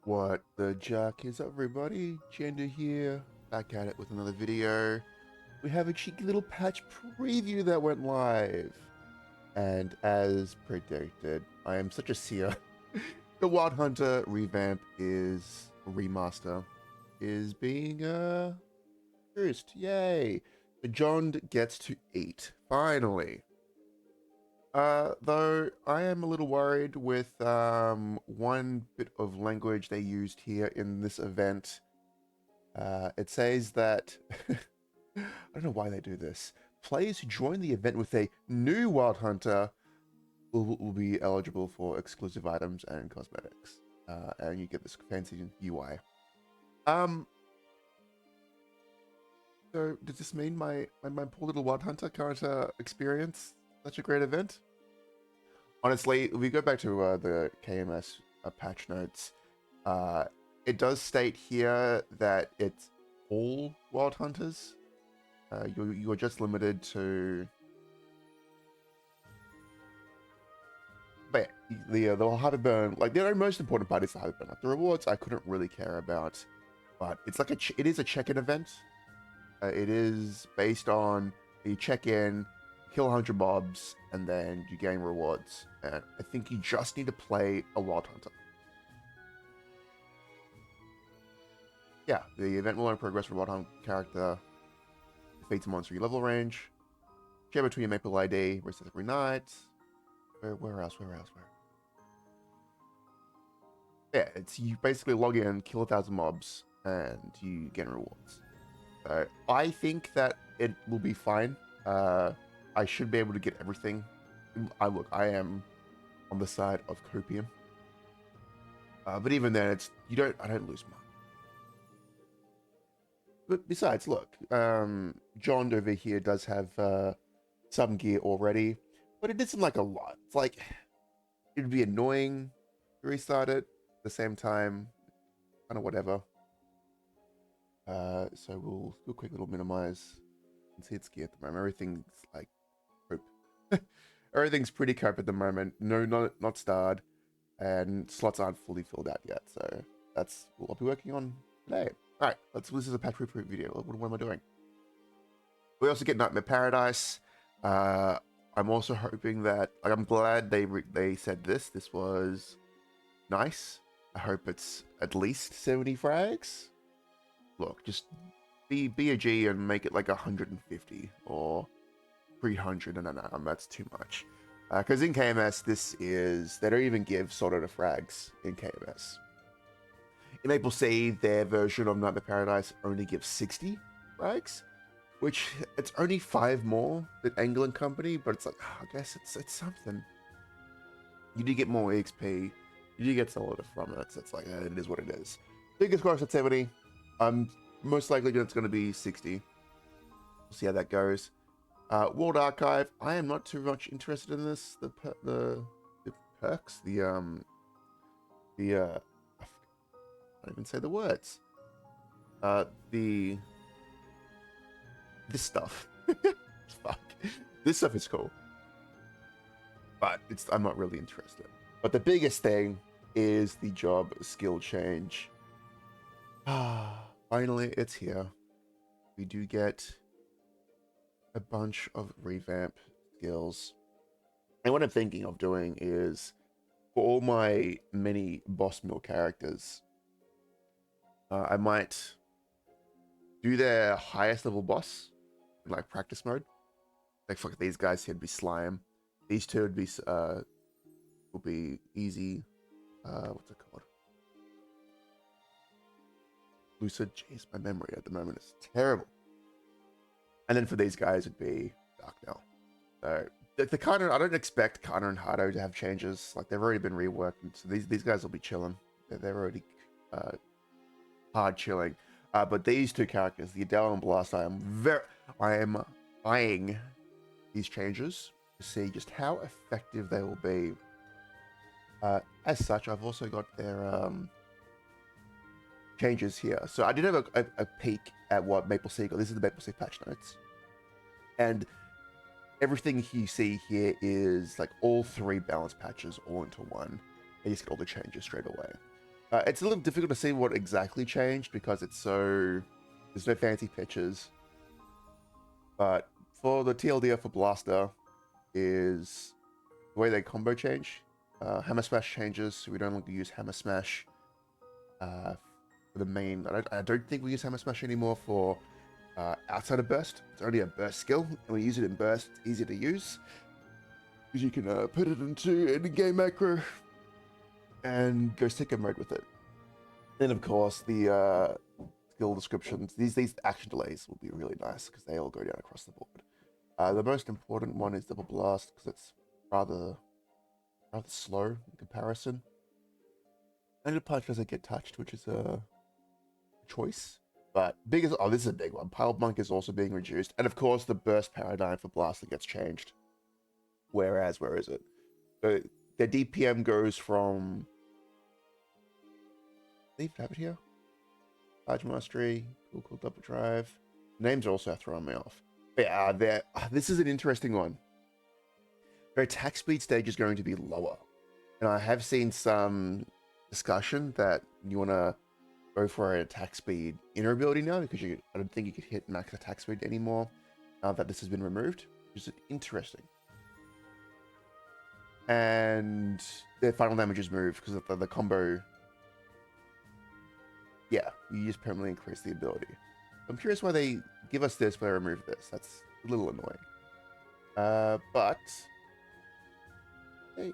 What the jack is up, everybody? Gender here, back at it with another video. We have a cheeky little patch preview that went live. And as predicted, I am such a seer. The Wild Hunter revamp is remaster is being produced. Yay! The John gets to eat. Finally. Though I am a little worried with one bit of language they used here in this event. It says that I don't know why they do this. Players who join the event with a new Wild Hunter will be eligible for exclusive items and cosmetics, and you get this fancy UI. Um, so does this mean my poor little Wild Hunter can't experience such a great event? Honestly, if we go back to the KMS patch notes, uh, it does state here that it's all Wild Hunters. You're just limited to, but the Hyperburn, like the most important part is the Hyperburn. Like the rewards, I couldn't really care about, but it's like it is a check-in event. It is based on you check in, kill 100 mobs, and then you gain rewards. And I think you just need to play a Wild Hunter. Yeah, the event will learn progress for Wild Hunter character, defeats a monster in your level range, share between your Maple ID, resets every night. Where else? Where? Yeah, it's you basically log in, kill 1,000 mobs, and you get rewards. So I think that it will be fine. I should be able to get everything. I am on the side of copium. But even then, I don't lose money. But besides, look, John over here does have some gear already, but it isn't like a lot. It's like it'd be annoying to restart it at the same time, kind of whatever. So we'll do a quick little minimize and see its gear at the moment. Everything's like cope. Everything's pretty cope at the moment. No, not starred, and slots aren't fully filled out yet. So that's what I'll be working on today. All right, this is a patch preview video. What am I doing? We also get Nightmare Paradise. I'm also hoping that, like, I'm glad they said this. This was nice. I hope it's at least 70 frags. Look, just be a G and make it like 150 or 300. No, that's too much. Because in KMS, they don't even give Sword of frags in KMS. In Maple C, their version of Nightmare Paradise only gives 60 frags, which it's only 5 more than England Company, but it's like, I guess it's something. You do get more XP, you do get Solid from it, so it's like, it is what it is. Biggest cross at 70. I'm most likely it's going to be 60. We'll see how that goes. World Archive. I am not too much interested in this. The perks. I don't even say the words. The this stuff. Fuck. This stuff is cool, but I'm not really interested. But the biggest thing is the job skill change. Finally, it's here. We do get a bunch of revamp skills. And what I'm thinking of doing is for all my many boss mill characters, I might do their highest level boss in like practice mode. Like fuck these guys here would be slime. These two will be easy. What's it called? Lucid. Jeez, my memory at the moment is terrible. And then for these guys it'd be Dark Knell. So the Kana, I don't expect Kana and Hardo to have changes. Like they've already been reworked, so these guys will be chilling. They're already hard chilling. But these two characters, the Adele and Blast, I am eyeing these changes to see just how effective they will be. As such, I've also got their changes here. So I did have a peek at what Maple Sea got. This is the Maple Sea patch notes. And everything you see here is like all 3 balance patches all into one. You just get all the changes straight away. It's a little difficult to see what exactly changed because it's so... There's no fancy pictures. But for the TLDR for Blaster is the way they combo change. Hammer Smash changes, so we don't longer use Hammer Smash for the main. I don't think we use Hammer Smash anymore for outside of Burst. It's only a Burst skill, and we use it in Burst. It's easier to use because you can put it into any game macro and go sticker mode with it. Then of course the skill descriptions. These action delays will be really nice because they all go down across the board. The most important one is Double Blast because it's rather slow in comparison. And the punch doesn't get touched, which is a choice. But biggest, oh, this is a big one. Pile Monk is also being reduced, and of course the burst paradigm for Blaster gets changed. Whereas, where is it? The DPM goes from. I think I have it here. Large Mastery, cool double drive. Names are also throwing me off. But yeah, this is an interesting one. Their attack speed stage is going to be lower, and I have seen some discussion that you want to go for an attack speed inner ability now because I don't think you could hit max attack speed anymore now that this has been removed, which is interesting. And their final damage is moved because of the combo. Yeah, you just permanently increase the ability. I'm curious why they give us this but they remove this. That's a little annoying. But hey,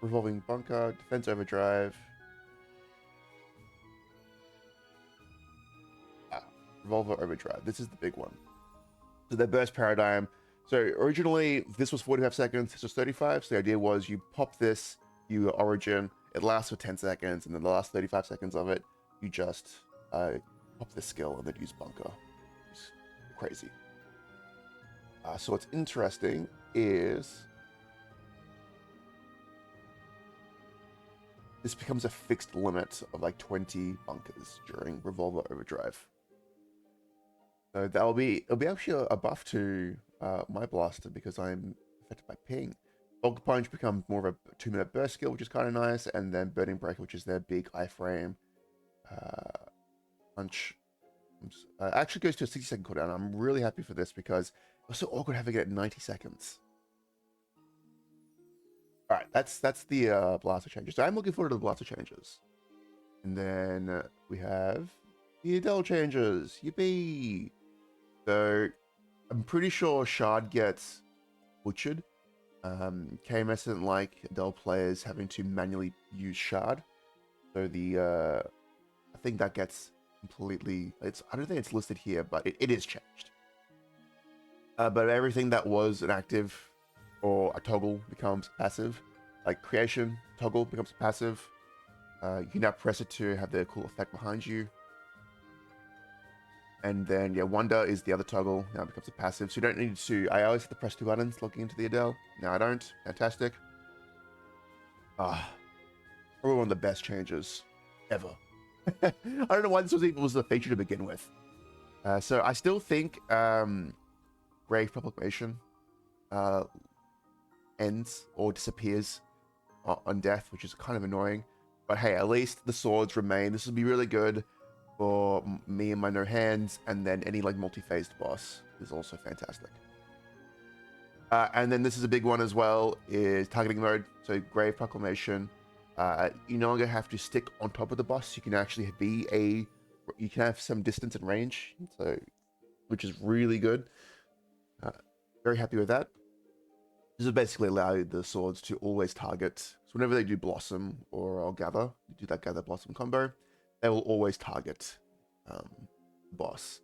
revolving bunker, defense overdrive. Revolver overdrive. This is the big one. So their burst paradigm. So originally this was 45 seconds, this was 35. So the idea was you pop this, you origin, it lasts for 10 seconds, and then the last 35 seconds of it, you just pop this skill and then use bunker. It's crazy. So what's interesting is this becomes a fixed limit of like 20 bunkers during revolver overdrive. So it'll be actually a buff to my blaster because I'm affected by ping. Bulk Punch becomes more of a 2-minute burst skill, which is kind of nice, and then Burning Breaker, which is their big iframe punch. Actually goes to a 60-second cooldown. I'm really happy for this because it was so awkward having it at 90 seconds. All right, that's the blaster changes. So I'm looking forward to the blaster changes. And then we have the Adele changes. Yippee! So I'm pretty sure Shard gets butchered. KMS doesn't like Adele players having to manually use Shard. So I think that gets completely. I don't think it's listed here, but it is changed. But everything that was an active or a toggle becomes passive. Like creation toggle becomes passive. You can now press it to have the cool effect behind you. And then, yeah, Wonder is the other toggle. Now it becomes a passive. So you don't need to... I always have to press 2 buttons logging into the Adele. Now I don't. Fantastic. Probably one of the best changes ever. I don't know why this was a feature to begin with. So I still think Grave Proclamation ends or disappears on death, which is kind of annoying. But hey, at least the swords remain. This will be really good for me and my no hands, and then any like multi-phased boss is also fantastic. And then this is a big one as well, is targeting mode. So Grave Proclamation, you no longer have to stick on top of the boss. You can actually you can have some distance and range, so which is really good. Very happy with that. This will basically allow the swords to always target. So whenever they do Blossom or Gather, you do that Gather Blossom combo, they will always target the boss.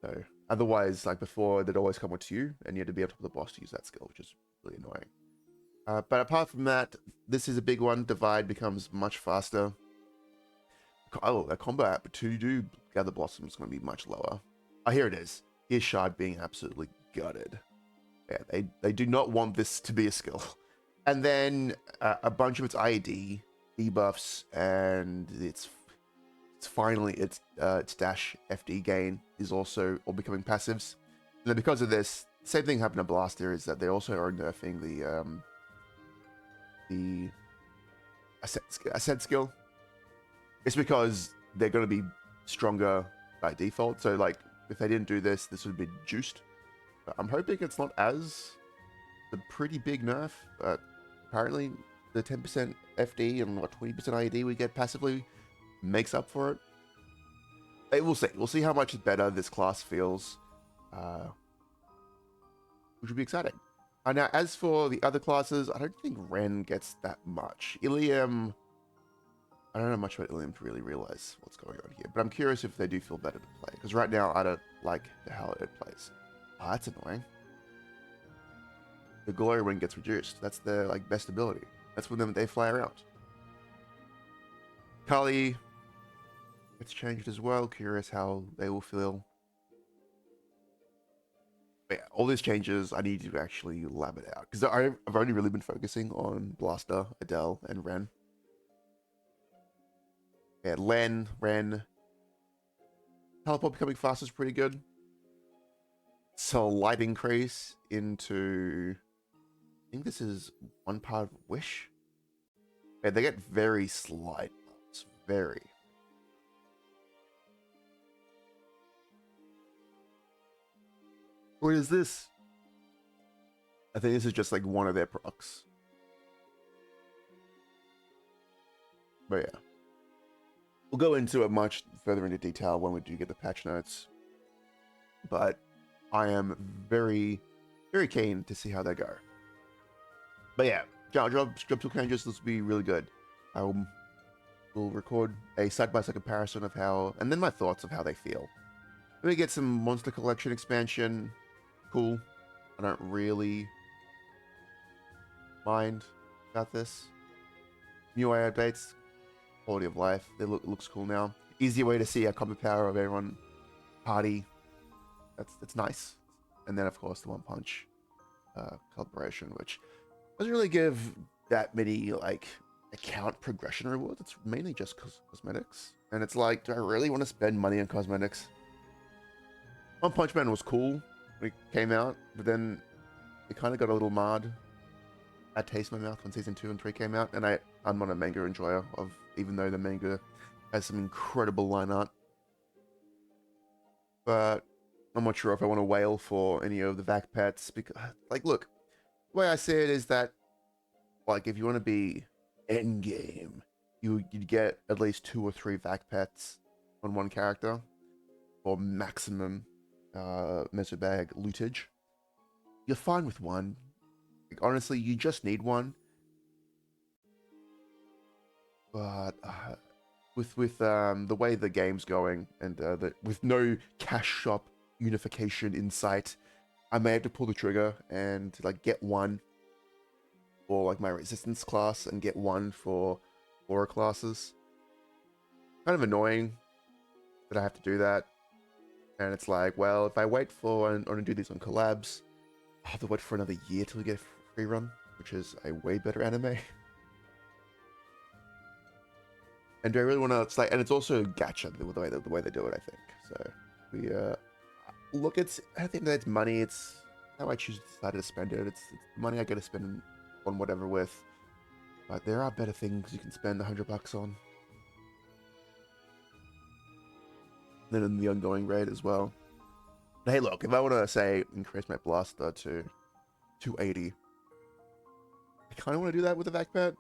So otherwise, like before, they'd always come to you, and you had to be on top of the boss to use that skill, which is really annoying. But apart from that, this is a big one. Divide becomes much faster. Oh, a combo app to do Gather Blossom is going to be much lower. Oh, here it is. Here's Shard being absolutely gutted. Yeah, they do not want this to be a skill. And then a bunch of its IAD debuffs, and its dash FD gain is also all becoming passives. And then because of this, same thing happened to Blaster, is that they also are nerfing the ascent skill. It's because they're going to be stronger by default. So like, if they didn't do this, this would be juiced. But I'm hoping it's not as a pretty big nerf. But apparently, the 10% FD and what 20% IED we get passively makes up for it. Hey, we'll see. We'll see how much better this class feels, which would be exciting. Now, as for the other classes, I don't think Ren gets that much. Ilium, I don't know much about Ilium to really realize what's going on here, but I'm curious if they do feel better to play, because right now I don't like how it plays. Oh, that's annoying. The glory ring gets reduced. That's their like best ability. That's when they fly around. Kali gets changed as well. Curious how they will feel. But yeah, all these changes, I need to actually lab it out, because I've only really been focusing on Blaster, Adele, and Ren. Yeah, Ren. Teleport becoming faster is pretty good. Slight increase into, I think this is one part of Wish. Yeah, they get very slight buffs. Very. What is this? I think this is just like one of their procs. But yeah. We'll go into it much further into detail when we do get the patch notes. But I am very, very keen to see how they go. But yeah, job tool changes, this will be really good. I will record a side-by-side comparison of how, and then my thoughts of how they feel. Let me get some Monster Collection expansion. Cool. I don't really mind about this. New AI updates, quality of life. It looks cool now. Easier way to see a combat power of everyone party. That's nice. And then of course the One Punch collaboration, which doesn't really give that many like account progression rewards. It's mainly just cosmetics, and it's like, do I really want to spend money on cosmetics? One Punch Man was cool when it came out, but then it kind of got a little marred. Bad taste in my mouth when season 2 and 3 came out, and I'm not a manga enjoyer of, even though the manga has some incredible line art. But I'm not sure if I want to wail for any of the vac pets, because like, look, the way I see it is that, like, if you want to be end game, you'd get at least 2 or 3 vac pets on one character for maximum meso bag lootage. You're fine with one. Like, honestly, you just need one. But with the way the game's going, and with no cash shop unification in sight, I may have to pull the trigger and like get one for like my resistance class and get one for aura classes. Kind of annoying that I have to do that. And it's like, well, if I wait for and do these on collabs, I'll have to wait for another year till we get a free run, which is a way better anime. And do I really want to? It's like, and it's also gacha the way they do it. I think so. We look, it's at the end of the day, it's money. It's how I choose to decide to spend it. It's money I get to spend on whatever with. But there are better things you can spend $100 on than in the ongoing raid as well. But hey, look, if I want to say increase my blaster to 280, I kind of want to do that with a vac pet.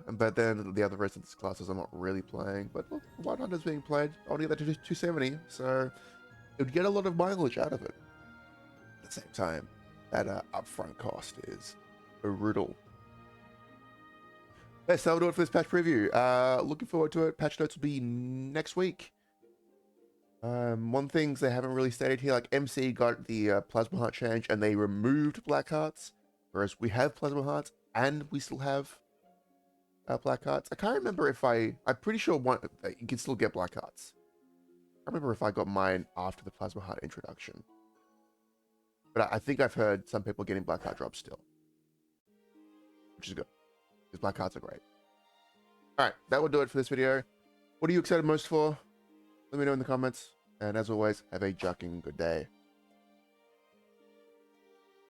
But then the other resistance classes I'm not really playing. But look, White Hunter's being played. I want to get that to 270, so it would get a lot of mileage out of it. At the same time, that upfront cost is brutal. Yeah, so that'll do it for this patch preview. Looking forward to it. Patch notes will be next week. One things they haven't really stated here, like MC got the Plasma Heart change and they removed Black Hearts, whereas we have Plasma Hearts and we still have Black Hearts. I can't remember if I'm pretty sure you can still get Black Hearts. I remember if I got mine after the Plasma Heart introduction. But I think I've heard some people getting Black Heart drops still, which is good, because Black Hearts are great. Alright, that will do it for this video. What are you excited most for? Let me know in the comments. And as always, have a jucking good day.